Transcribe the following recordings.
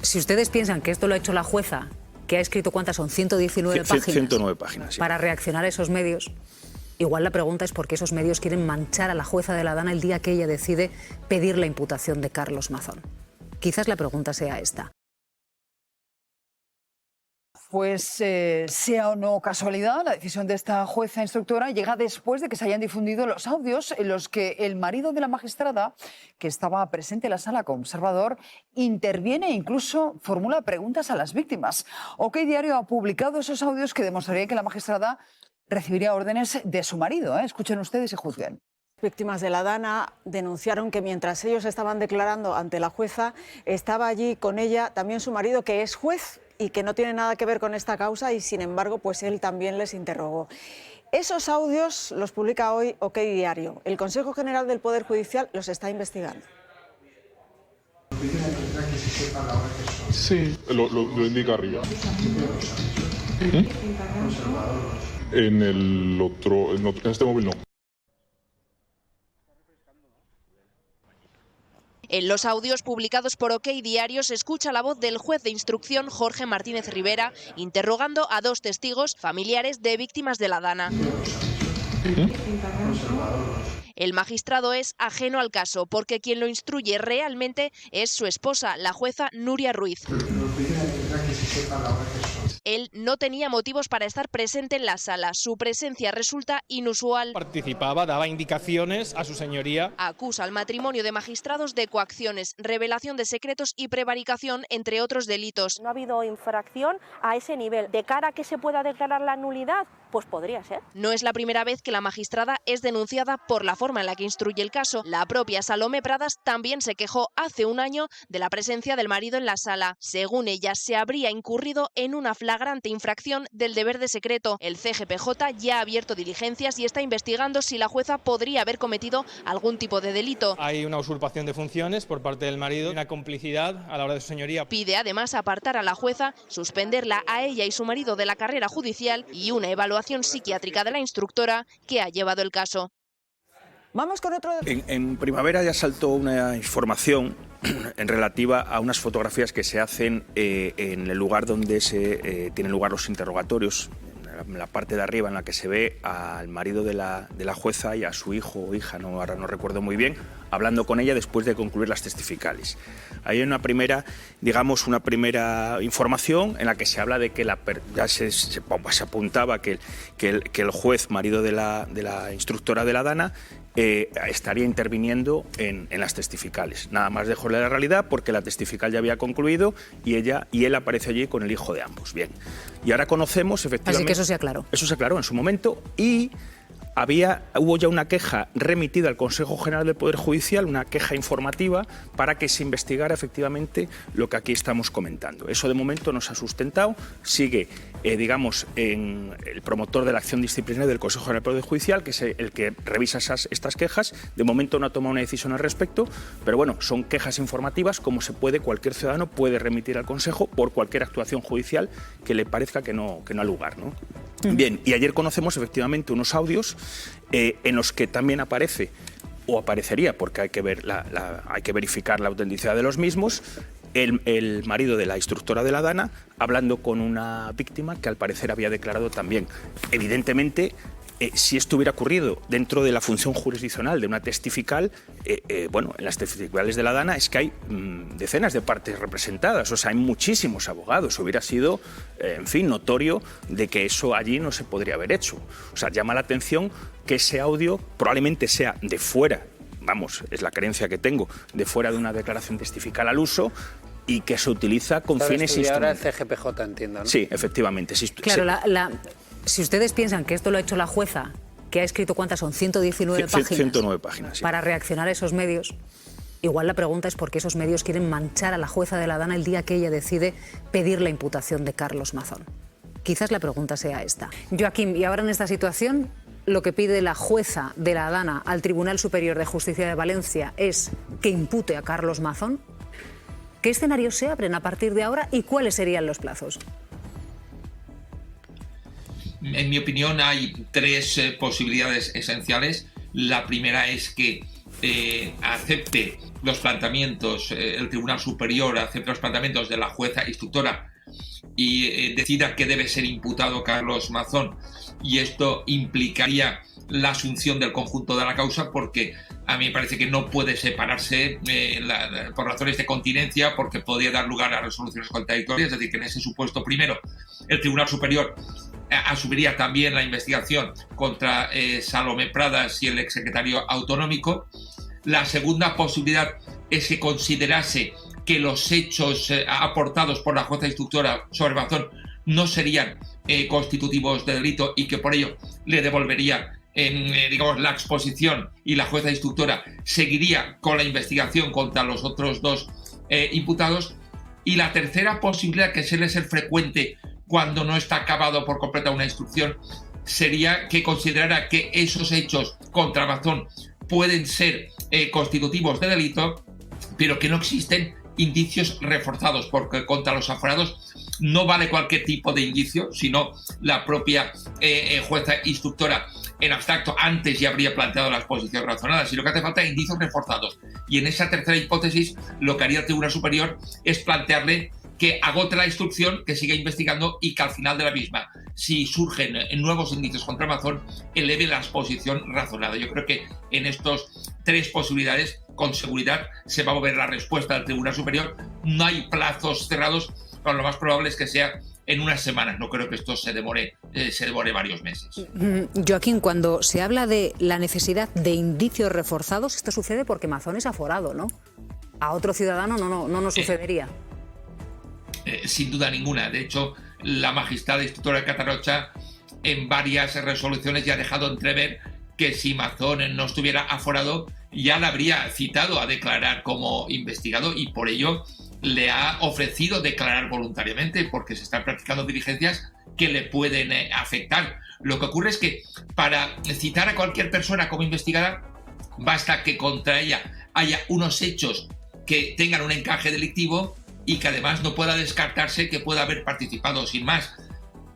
Si ustedes piensan que esto lo ha hecho la jueza, que ha escrito, ¿cuántas son? 119 páginas. 109 páginas, sí. Para reaccionar a esos medios. Igual la pregunta es por qué esos medios quieren manchar a la jueza de la Dana el día que ella decide pedir la imputación de Carlos Mazón. Quizás la pregunta sea esta. Pues sea o no casualidad, la decisión de esta jueza instructora llega después de que se hayan difundido los audios en los que el marido de la magistrada, que estaba presente en la sala como observador, interviene e incluso formula preguntas a las víctimas. OK Diario ha publicado esos audios que demostrarían que la magistrada recibiría órdenes de su marido. Escuchen ustedes y juzguen. Víctimas de la Dana denunciaron que mientras ellos estaban declarando ante la jueza, estaba allí con ella también su marido, que es juez y que no tiene nada que ver con esta causa, y sin embargo pues él también les interrogó. Esos audios los publica hoy OK Diario. El Consejo General del Poder Judicial los está investigando. Sí, lo indica arriba. En el otro, en este móvil no. En los audios publicados por OK Diario se escucha la voz del juez de instrucción Jorge Martínez Rivera interrogando a dos testigos familiares de víctimas de la Dana. El magistrado es ajeno al caso porque quien lo instruye realmente es su esposa, la jueza Nuria Ruiz. Él no tenía motivos para estar presente en la sala. Su presencia resulta inusual. Participaba, daba indicaciones a su señoría. Acusa al matrimonio de magistrados de coacciones, revelación de secretos y prevaricación, entre otros delitos. No ha habido infracción a ese nivel. De cara a que se pueda declarar la nulidad, pues podría ser. No es la primera vez que la magistrada es denunciada por la forma en la que instruye el caso. La propia Salomé Pradas también se quejó hace un año de la presencia del marido en la sala. Según ella, se habría incurrido en una flagrante infracción del deber de secreto. El CGPJ ya ha abierto diligencias y está investigando si la jueza podría haber cometido algún tipo de delito. Hay una usurpación de funciones por parte del marido, una complicidad a la hora de su señoría. Pide además apartar a la jueza, suspenderla a ella y su marido de la carrera judicial y una evaluación psiquiátrica de la instructora que ha llevado el caso. Vamos con otro... En primavera ya saltó una información en relativa a unas fotografías que se hacen en el lugar donde tienen lugar los interrogatorios, en la parte de arriba en la que se ve al marido de la jueza y a su hijo o hija, ahora no recuerdo muy bien, hablando con ella después de concluir las testificales. Hay una primera información en la que se habla de que ya se apuntaba que el juez, marido de la instructora de la Dana, estaría interviniendo en las testificales. Nada más lejos de la realidad, porque la testifical ya había concluido y él aparece allí con el hijo de ambos. Bien. Y ahora conocemos efectivamente... Así que eso se aclaró. Eso se aclaró en su momento y hubo ya una queja remitida al Consejo General del Poder Judicial, una queja informativa para que se investigara efectivamente lo que aquí estamos comentando. Eso de momento no se ha sustentado, sigue, en el promotor de la acción disciplinaria del Consejo General del Poder Judicial, que es el que revisa estas quejas. De momento no ha tomado una decisión al respecto, pero bueno, son quejas informativas como cualquier ciudadano puede remitir al Consejo por cualquier actuación judicial que le parezca que no ha lugar, ¿no? Bien, y ayer conocemos efectivamente unos audios en los que también aparece, o aparecería, porque hay que verificar la autenticidad de los mismos, el marido de la instructora de la Dana hablando con una víctima que al parecer había declarado también. Evidentemente, si esto hubiera ocurrido dentro de la función jurisdiccional de una testifical, en las testificales de la Dana es que hay decenas de partes representadas, o sea, hay muchísimos abogados. Hubiera sido, notorio de que eso allí no se podría haber hecho. O sea, llama la atención que ese audio probablemente sea de fuera, es la creencia que tengo, de fuera de una declaración testifical al uso, y que se utiliza con fines instrumentales. Ahora el CGPJ, entiendo, ¿no? Sí, efectivamente. Claro, si ustedes piensan que esto lo ha hecho la jueza, que ha escrito, ¿cuántas son? 119 páginas. 109 páginas, sí. Para reaccionar a esos medios, igual la pregunta es por qué esos medios quieren manchar a la jueza de la Dana el día que ella decide pedir la imputación de Carlos Mazón. Quizás la pregunta sea esta. Joaquín, y ahora en esta situación, lo que pide la jueza de la Dana al Tribunal Superior de Justicia de Valencia es que impute a Carlos Mazón. ¿Qué escenarios se abren a partir de ahora y cuáles serían los plazos? En mi opinión hay tres posibilidades esenciales. La primera es que acepte los planteamientos, el Tribunal Superior acepte los planteamientos de la jueza instructora y decida que debe ser imputado Carlos Mazón, y esto implicaría la asunción del conjunto de la causa, porque a mí me parece que no puede separarse por razones de continencia, porque podría dar lugar a resoluciones contradictorias. Es decir, que en ese supuesto primero el Tribunal Superior asumiría también la investigación contra Salomé Pradas y el exsecretario autonómico. La segunda posibilidad es que considerase que los hechos aportados por la jueza instructora sobre Mazón no serían constitutivos de delito y que por ello le devolvería digamos, la exposición, y la jueza instructora seguiría con la investigación contra los otros dos imputados. Y la tercera posibilidad, que suele ser frecuente cuando no está acabado por completo una instrucción, sería que considerara que esos hechos contra Mazón pueden ser constitutivos de delito, pero que no existen indicios reforzados, porque contra los aforados no vale cualquier tipo de indicio, sino la propia jueza instructora en abstracto antes ya habría planteado la exposición razonada, sino que hace falta indicios reforzados. Y en esa tercera hipótesis, lo que haría el Tribunal Superior es plantearle que agote la instrucción, que siga investigando y que al final de la misma, si surgen nuevos indicios contra Mazón, eleve la exposición razonada. Yo creo que en estas tres posibilidades, con seguridad, se va a mover la respuesta del Tribunal Superior. No hay plazos cerrados, pero lo más probable es que sea en unas semanas. No creo que esto se demore varios meses. Joaquín, cuando se habla de la necesidad de indicios reforzados, esto sucede porque Mazón es aforado, ¿no? A otro ciudadano no nos sucedería. Sin duda ninguna. De hecho, la magistrada instructora de Catarocha en varias resoluciones ya ha dejado entrever que si Mazón no estuviera aforado, ya la habría citado a declarar como investigado, y por ello le ha ofrecido declarar voluntariamente, porque se están practicando diligencias que le pueden afectar. Lo que ocurre es que para citar a cualquier persona como investigada basta que contra ella haya unos hechos que tengan un encaje delictivo y que además no pueda descartarse que pueda haber participado sin más.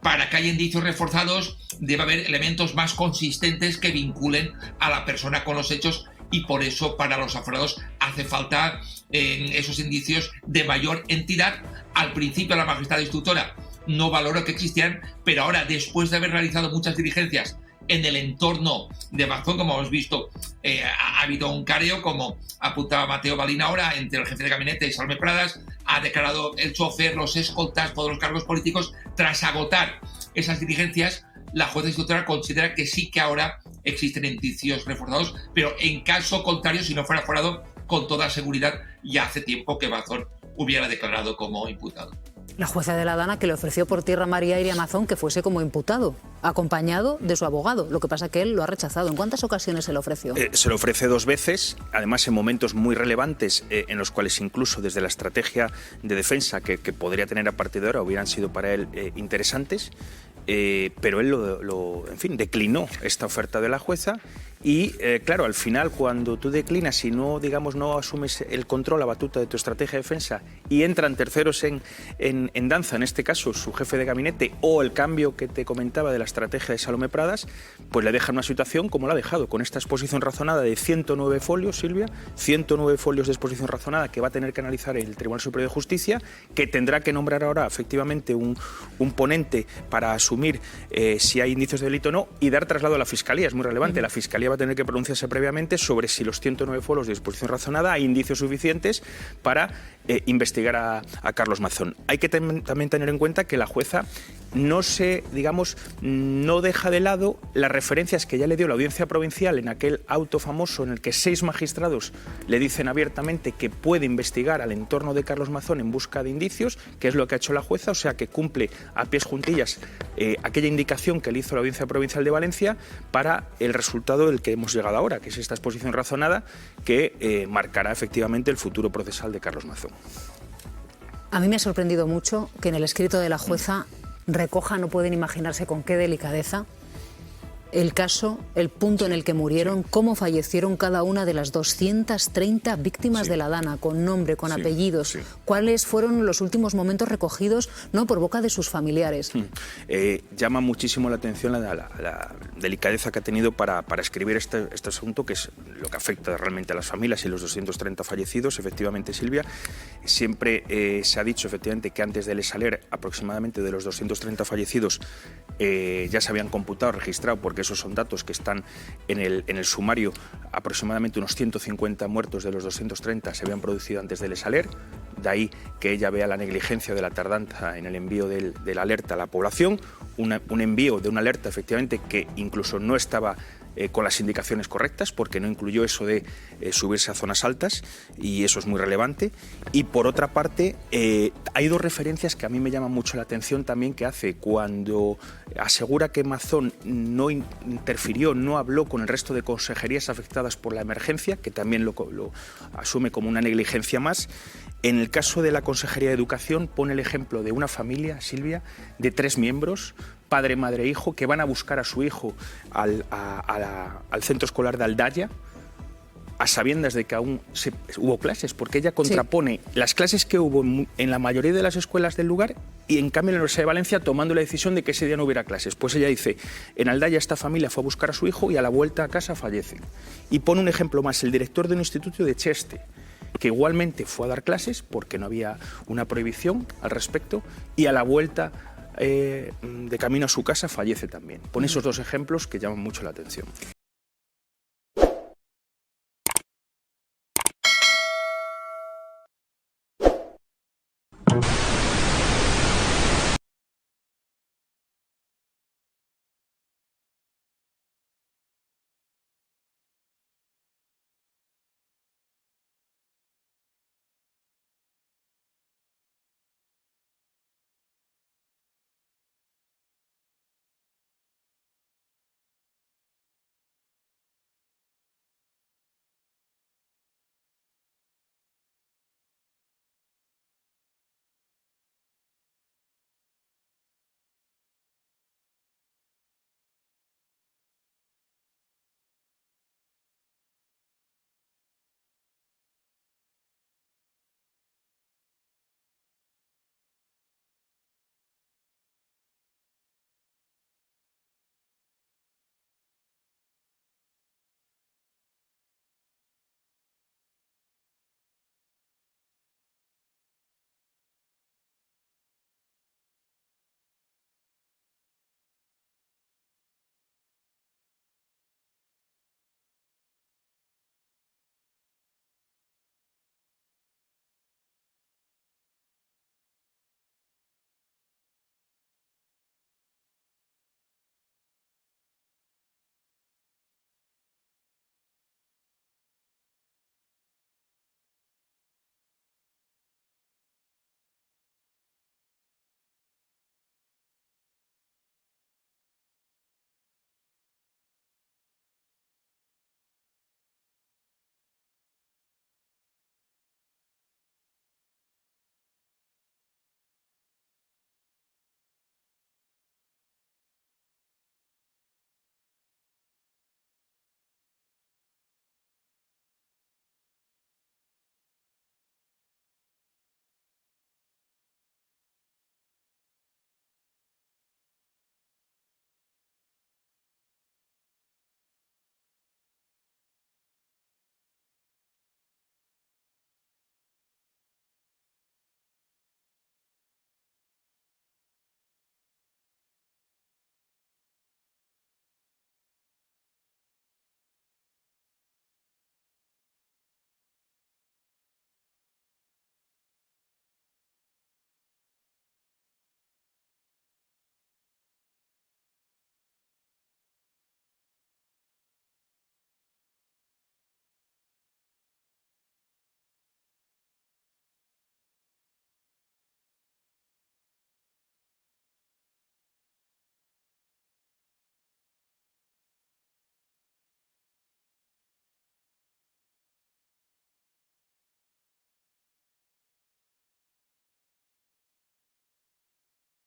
Para que haya indicios reforzados debe haber elementos más consistentes que vinculen a la persona con los hechos, y por eso para los aforados hace falta esos indicios de mayor entidad. Al principio la magistrada instructora no valoró que existieran, pero ahora, después de haber realizado muchas diligencias en el entorno de Mazón, como hemos visto, ha habido un careo, como apuntaba Mateo Balín ahora, entre el jefe de gabinete y Salomé Pradas. Ha declarado el chofer, los escoltas, todos los cargos políticos. Tras agotar esas diligencias, la jueza instructora considera que sí que ahora existen indicios reforzados, pero en caso contrario, si no fuera aforado, con toda seguridad ya hace tiempo que Mazón hubiera declarado como imputado. La jueza de la Dana, que le ofreció por tierra, mar y aire a Mazón que fuese como imputado, acompañado de su abogado. Lo que pasa es que él lo ha rechazado. ¿En cuántas ocasiones se le ofreció? Se lo ofrece 2 veces, además en momentos muy relevantes, en los cuales incluso desde la estrategia de defensa que podría tener a partir de ahora hubieran sido para él interesantes. Pero él en fin, declinó esta oferta de la jueza. Y claro, al final, cuando tú declinas y no asumes el control, la batuta de tu estrategia de defensa, y entran terceros en danza, en este caso su jefe de gabinete o el cambio que te comentaba de la estrategia de Salomé Pradas, pues le dejan una situación como la ha dejado, con esta exposición razonada de 109 folios, Silvia, 109 folios de exposición razonada que va a tener que analizar el Tribunal Superior de Justicia, que tendrá que nombrar ahora efectivamente un ponente para asumir si hay indicios de delito o no, y dar traslado a la Fiscalía. Es muy relevante. La Fiscalía va a tener que pronunciarse previamente sobre si los 109 folios de disposición razonada hay indicios suficientes para investigar a Carlos Mazón. Hay que también tener en cuenta que la jueza no deja de lado las referencias que ya le dio la Audiencia Provincial en aquel auto famoso en el que 6 magistrados le dicen abiertamente que puede investigar al entorno de Carlos Mazón en busca de indicios, que es lo que ha hecho la jueza, o sea que cumple a pies juntillas aquella indicación que le hizo la Audiencia Provincial de Valencia para el resultado del que hemos llegado ahora, que es esta exposición razonada que marcará efectivamente el futuro procesal de Carlos Mazón. A mí me ha sorprendido mucho que en el escrito de la jueza recoja, no pueden imaginarse con qué delicadeza, el caso, el punto en el que murieron, cómo fallecieron cada una de las 230 víctimas de la Dana, con nombre, con apellidos, cuáles fueron los últimos momentos recogidos, ¿no?, por boca de sus familiares. Llama muchísimo la atención la delicadeza que ha tenido para escribir este asunto, que es lo que afecta realmente a las familias y los 230 fallecidos. Efectivamente, Silvia, siempre se ha dicho efectivamente que antes del Saler, aproximadamente de los 230 fallecidos, ya se habían computado, registrado, porque esos son datos que están en el sumario, aproximadamente unos 150 muertos de los 230 se habían producido antes del Saler. De ahí que ella vea la negligencia de la tardanza en el envío de la alerta a la población, un envío de una alerta efectivamente que incluso no estaba con las indicaciones correctas, porque no incluyó eso de subirse a zonas altas, y eso es muy relevante. Y por otra parte, hay dos referencias que a mí me llaman mucho la atención también, que hace cuando asegura que Mazón no interfirió, no habló con el resto de consejerías afectadas por la emergencia, que también lo asume como una negligencia más. En el caso de la Consejería de Educación pone el ejemplo de una familia, Silvia, de 3 miembros, padre, madre e hijo, que van a buscar a su hijo al centro escolar de Aldaya, a sabiendas de que aún hubo clases, porque ella contrapone las clases que hubo en la mayoría de las escuelas del lugar, y en cambio en la Universidad de Valencia tomando la decisión de que ese día no hubiera clases. Pues ella dice, en Aldaya esta familia fue a buscar a su hijo y a la vuelta a casa fallecen. Y pone un ejemplo más, el director de un instituto de Cheste, que igualmente fue a dar clases porque no había una prohibición al respecto, y a la vuelta de camino a su casa fallece también. Pone esos dos ejemplos que llaman mucho la atención.